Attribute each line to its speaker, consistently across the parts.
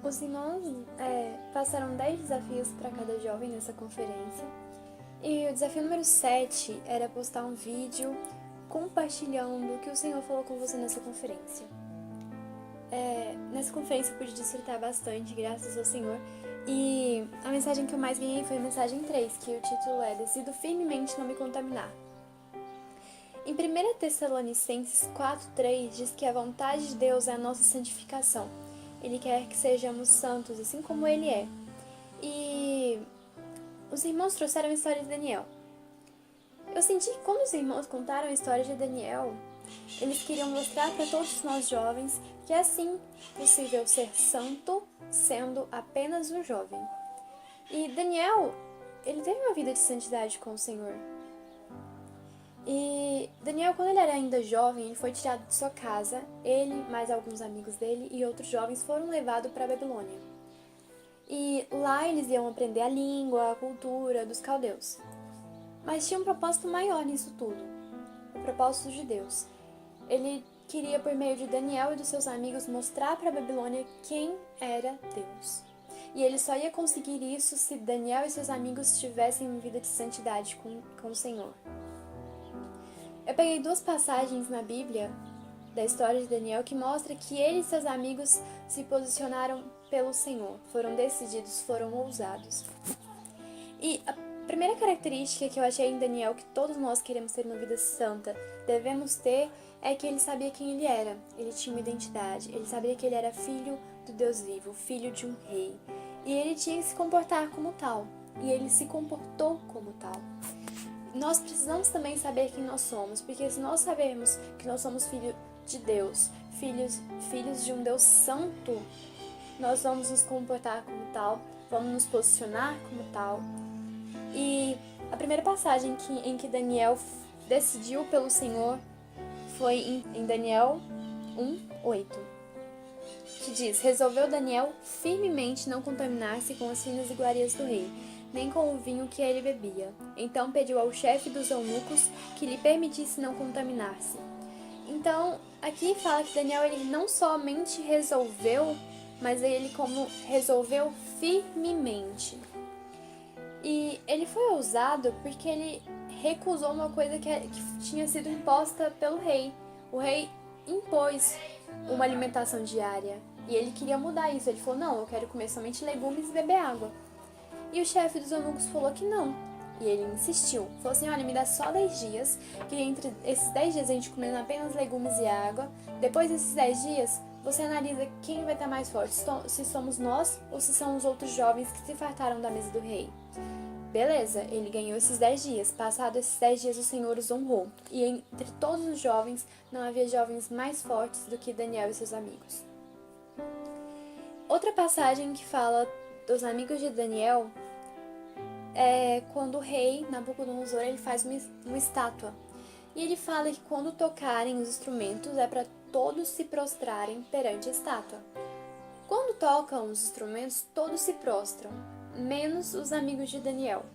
Speaker 1: Os irmãos passaram 10 desafios para cada jovem nessa conferência. E o desafio número 7 era postar um vídeo compartilhando o que o Senhor falou com você nessa conferência. Nessa conferência eu pude desfrutar bastante, graças ao Senhor. E a mensagem que eu mais ganhei foi a mensagem 3, que o título é Decido firmemente não me contaminar. Em 1 Tessalonicenses 4:3 diz que a vontade de Deus é a nossa santificação. Ele quer que sejamos santos, assim como Ele é. E os irmãos trouxeram a história de Daniel. Eu senti que quando os irmãos contaram a história de Daniel, eles queriam mostrar para todos nós jovens que é sim possível ser santo sendo apenas um jovem. E Daniel, ele teve uma vida de santidade com o Senhor. E Daniel, quando ele era ainda jovem, ele foi tirado de sua casa. Ele, mais alguns amigos dele e outros jovens foram levados para a Babilônia. E lá eles iam aprender a língua, a cultura dos caldeus. Mas tinha um propósito maior nisso tudo, o propósito de Deus. Ele queria, por meio de Daniel e dos seus amigos, mostrar para a Babilônia quem era Deus. E ele só ia conseguir isso se Daniel e seus amigos tivessem uma vida de santidade com o Senhor. Eu peguei 2 passagens na Bíblia da história de Daniel que mostra que ele e seus amigos se posicionaram pelo Senhor, foram decididos, foram ousados. E a primeira característica que eu achei em Daniel que todos nós queremos ter uma vida santa, devemos ter, é que ele sabia quem ele era. Ele tinha uma identidade, ele sabia que ele era filho do Deus vivo, filho de um rei. E ele tinha que se comportar como tal, e ele se comportou como tal. Nós precisamos também saber quem nós somos, porque se nós sabermos que nós somos filhos de Deus, filhos de um Deus santo, nós vamos nos comportar como tal, vamos nos posicionar como tal. E a primeira passagem em que Daniel decidiu pelo Senhor foi em Daniel 1:8, que diz: Resolveu Daniel firmemente não contaminar-se com as finas iguarias do rei, nem com o vinho que ele bebia. Então pediu ao chefe dos eunucos que lhe permitisse não contaminar-se. Então, aqui fala que Daniel ele não somente resolveu, mas ele como resolveu firmemente. E ele foi ousado porque ele recusou uma coisa que tinha sido imposta pelo rei. O rei impôs uma alimentação diária e ele queria mudar isso. Ele falou, não, eu quero comer somente legumes e beber água. E o chefe dos eunucos falou que não. E ele insistiu. Falou assim, olha, me dá só 10 dias, que entre esses 10 dias a gente comendo apenas legumes e água. Depois desses 10 dias, você analisa quem vai estar mais forte, se somos nós ou se são os outros jovens que se fartaram da mesa do rei. Beleza, ele ganhou esses 10 dias. Passados esses 10 dias, o Senhor os honrou. E entre todos os jovens, não havia jovens mais fortes do que Daniel e seus amigos. Outra passagem que fala dos amigos de Daniel é quando o rei Nabucodonosor ele faz uma estátua. E ele fala que quando tocarem os instrumentos é para todos se prostrarem perante a estátua. Quando tocam os instrumentos, todos se prostram, menos os amigos de Daniel.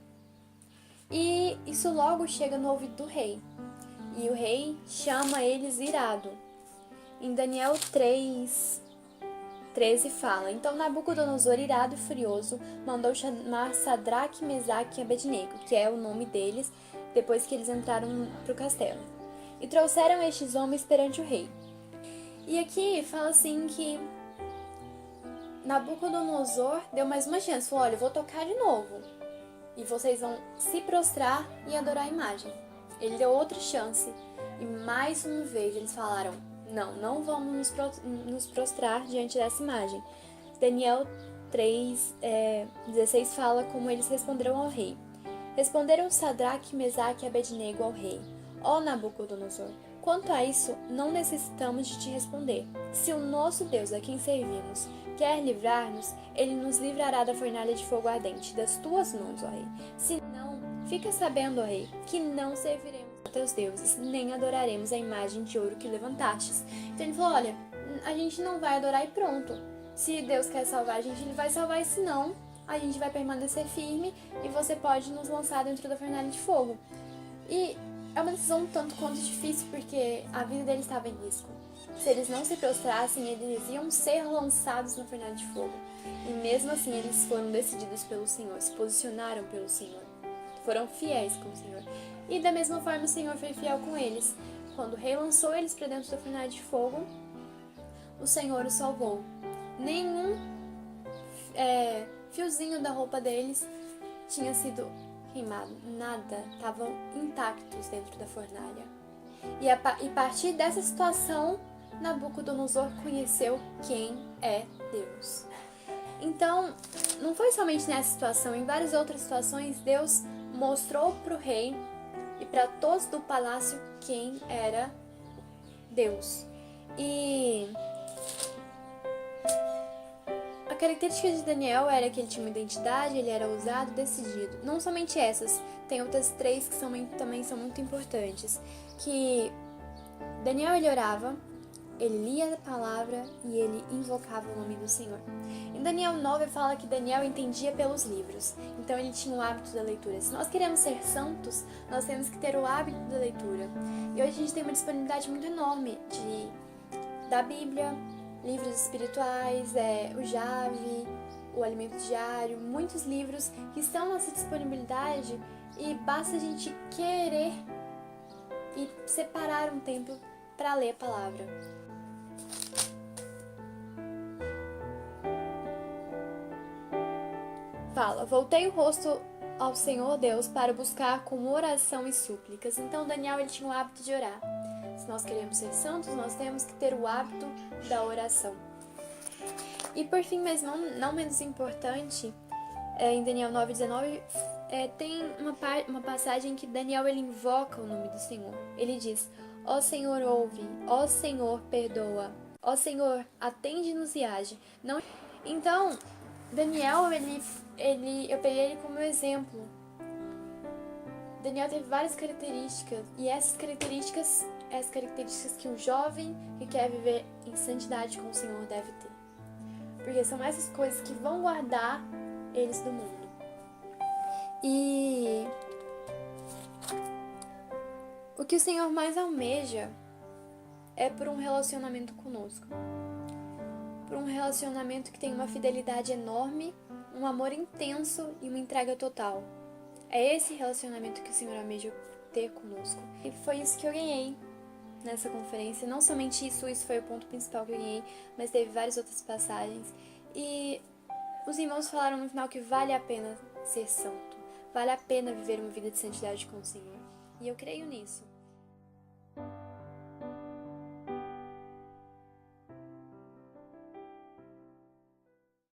Speaker 1: E isso logo chega no ouvido do rei. E o rei chama eles irado. Em Daniel 3:13 fala, então Nabucodonosor, irado e furioso, mandou chamar Sadraque, Mesaque e Abednego, que é o nome deles, depois que eles entraram para o castelo. E trouxeram estes homens perante o rei. E aqui fala assim que Nabucodonosor deu mais uma chance, falou, olha, eu vou tocar de novo, e vocês vão se prostrar e adorar a imagem. Ele deu outra chance, e mais uma vez eles falaram, não vamos nos prostrar diante dessa imagem. Daniel 3:16 fala como eles responderam ao rei. Responderam Sadraque, Mesaque e Abednego ao rei. Ó Nabucodonosor, quanto a isso, não necessitamos de te responder. Se o nosso Deus, a quem servimos, quer livrar-nos, ele nos livrará da fornalha de fogo ardente, das tuas mãos, ó rei. Se não, fica sabendo, ó rei, que não serviremos a teus deuses, nem adoraremos a imagem de ouro que levantastes. Então ele falou, olha, a gente não vai adorar e pronto. Se Deus quer salvar a gente, ele vai salvar, e se não, a gente vai permanecer firme e você pode nos lançar dentro da fornalha de fogo. E é uma decisão um tanto quanto difícil, porque a vida dele estava em risco. se eles não se prostrassem, eles iam ser lançados no fornalha de fogo. E mesmo assim, eles foram decididos pelo Senhor, se posicionaram pelo Senhor, foram fiéis com o Senhor. E da mesma forma, o Senhor foi fiel com eles. Quando o rei lançou eles para dentro do fornalha de fogo, o Senhor os salvou. Nenhum fiozinho da roupa deles tinha sido queimado, nada, estavam intactos dentro da fornalha. E a partir dessa situação, Nabucodonosor conheceu quem é Deus. Então, não foi somente nessa situação, em várias outras situações, Deus mostrou para o rei e para todos do palácio quem era Deus. E a característica de Daniel era que ele tinha uma identidade, ele era ousado, decidido. Não somente essas, tem outras três que também são muito importantes. Que Daniel, ele orava, ele lia a palavra e ele invocava o nome do Senhor. Em Daniel 9 fala que Daniel entendia pelos livros, então ele tinha o hábito da leitura. Se nós queremos ser santos, nós temos que ter o hábito da leitura. E hoje a gente tem uma disponibilidade muito enorme da Bíblia, livros espirituais, o Jave, o Alimento Diário, muitos livros que estão à nossa disponibilidade e basta a gente querer e separar um tempo para ler a palavra. Fala, voltei o rosto ao Senhor Deus para buscar com oração e súplicas. Então Daniel, ele tinha o hábito de orar. Se nós queremos ser santos, nós temos que ter o hábito da oração. E por fim, mas não menos importante, em Daniel 9:19, tem uma passagem que Daniel, ele invoca o nome do Senhor. Ele diz: ó Senhor, ouve, ó Senhor, perdoa, ó Senhor, atende-nos e age. Não... Então, Daniel, eu peguei ele como exemplo. Daniel teve várias características, e essas características que um jovem que quer viver em santidade com o Senhor deve ter. Porque são essas coisas que vão guardar eles do mundo. E o que o Senhor mais almeja é por um relacionamento conosco. Por um relacionamento que tem uma fidelidade enorme, um amor intenso e uma entrega total. É esse relacionamento que o Senhor almeja ter conosco. E foi isso que eu ganhei nessa conferência. Não somente isso foi o ponto principal que eu ganhei, mas teve várias outras passagens. E os irmãos falaram no final que vale a pena ser santo. Vale a pena viver uma vida de santidade com o Senhor. E eu creio nisso.